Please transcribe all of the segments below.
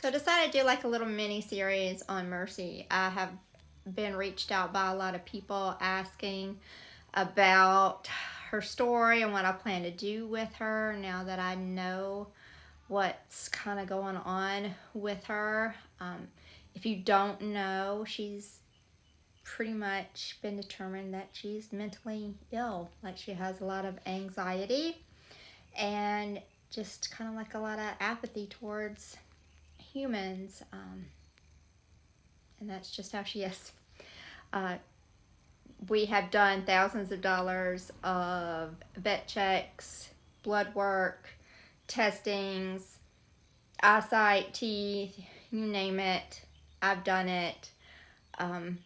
So I decided to do like a little mini series on Mercy. I have been reached out by a lot of people asking about her story and what I plan to do with her now that I know what's kind of going on with her. If you don't know, she's pretty much been determined that she's mentally ill. Like she has a lot of anxiety and just kind of like a lot of apathy towards humans. And that's just how she is. Uh, we have done thousands of dollars of vet checks, blood work, testings, eyesight, teeth, you name it. I've done it.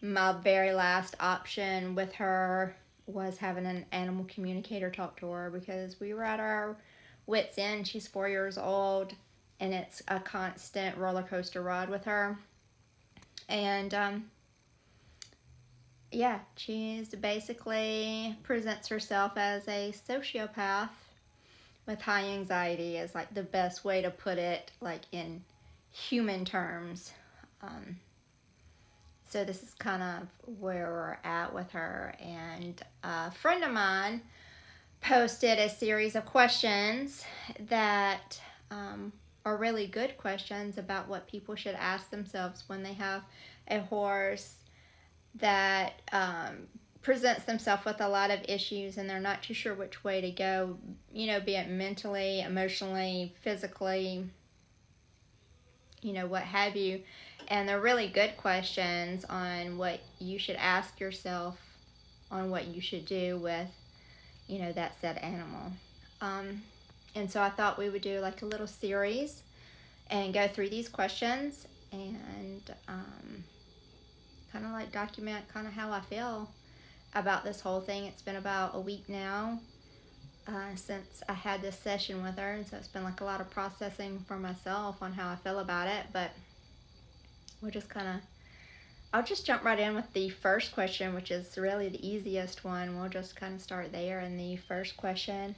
My very last option with her was having an animal communicator talk to her because we were at our wits' end. She's 4 years old, and it's a constant roller coaster ride with her. And yeah, she's basically presents herself as a sociopath with high anxiety is like the best way to put it, like in human terms. So this is kind of where we're at with her. And a friend of mine posted a series of questions that are really good questions about what people should ask themselves when they have a horse that presents themselves with a lot of issues and they're not too sure which way to go, be it mentally, emotionally, physically, what have you. And they're really good questions on what you should ask yourself on what you should do with, that said animal. And so I thought we would do like a little series and go through these questions and kind of like document kind of how I feel about this whole thing. It's been about a week now since I had this session with her, and so it's been like a lot of processing for myself on how I feel about it. But we'll just I'll just jump right in with the first question, which is really the easiest one. We'll just kind of start there. And the first question,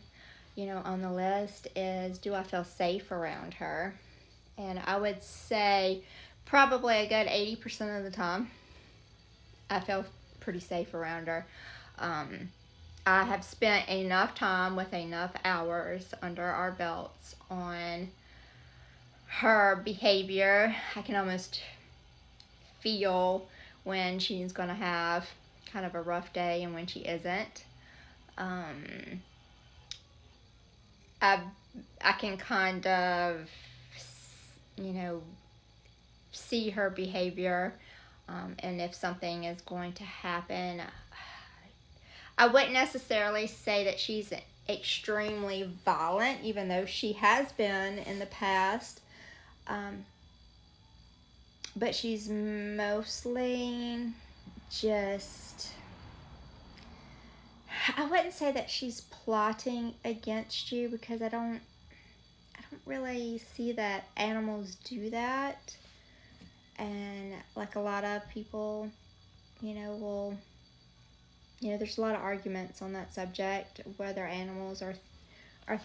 on the list is, do I feel safe around her? And I would say probably a good 80% of the time I feel pretty safe around her. I have spent enough time with enough hours under our belts on her behavior. I can almost feel when she's going to have kind of a rough day and when she isn't. I can kind of, see her behavior, and if something is going to happen. I wouldn't necessarily say that she's extremely violent, even though she has been in the past. But she's mostly just, I wouldn't say that she's plotting against you, because I don't really see that animals do that. And like a lot of people, will, there's a lot of arguments on that subject, whether animals are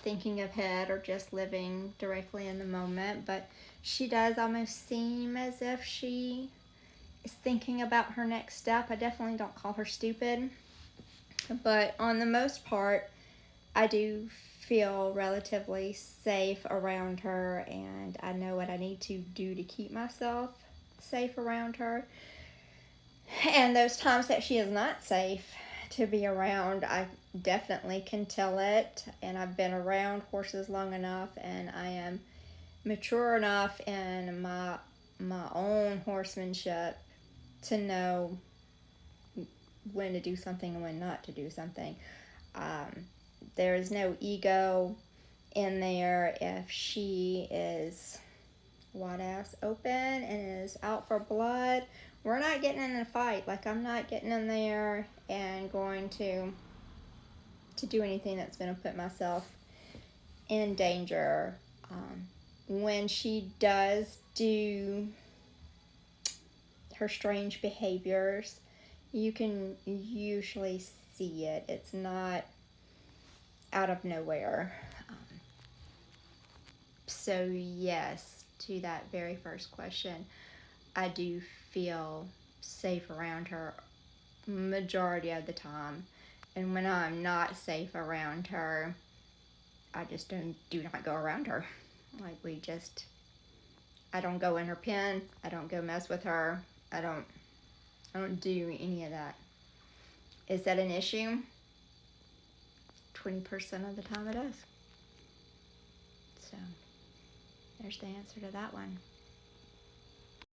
thinking ahead or just living directly in the moment. But she does almost seem as if she is thinking about her next step. I definitely don't call her stupid, but on the most part, I do feel relatively safe around her, and I know what I need to do to keep myself safe around her. And those times that she is not safe to be around, I definitely can tell it. And I've been around horses long enough, and I am mature enough in my own horsemanship to know when to do something and when not to do something. There is no ego in there. If she is wide ass open and is out for blood, we're not getting in a fight. Like, I'm not getting in there and going to do anything that's going to put myself in danger. When she does do her strange behaviors, you can usually see it. It's not out of nowhere. So yes, to that very first question, I do feel safe around her majority of the time. And when I'm not safe around her, I just do not go around her. Like I don't go in her pen. I don't go mess with her. I don't do any of that. Is that an issue? 20% of the time it is. So there's the answer to that one.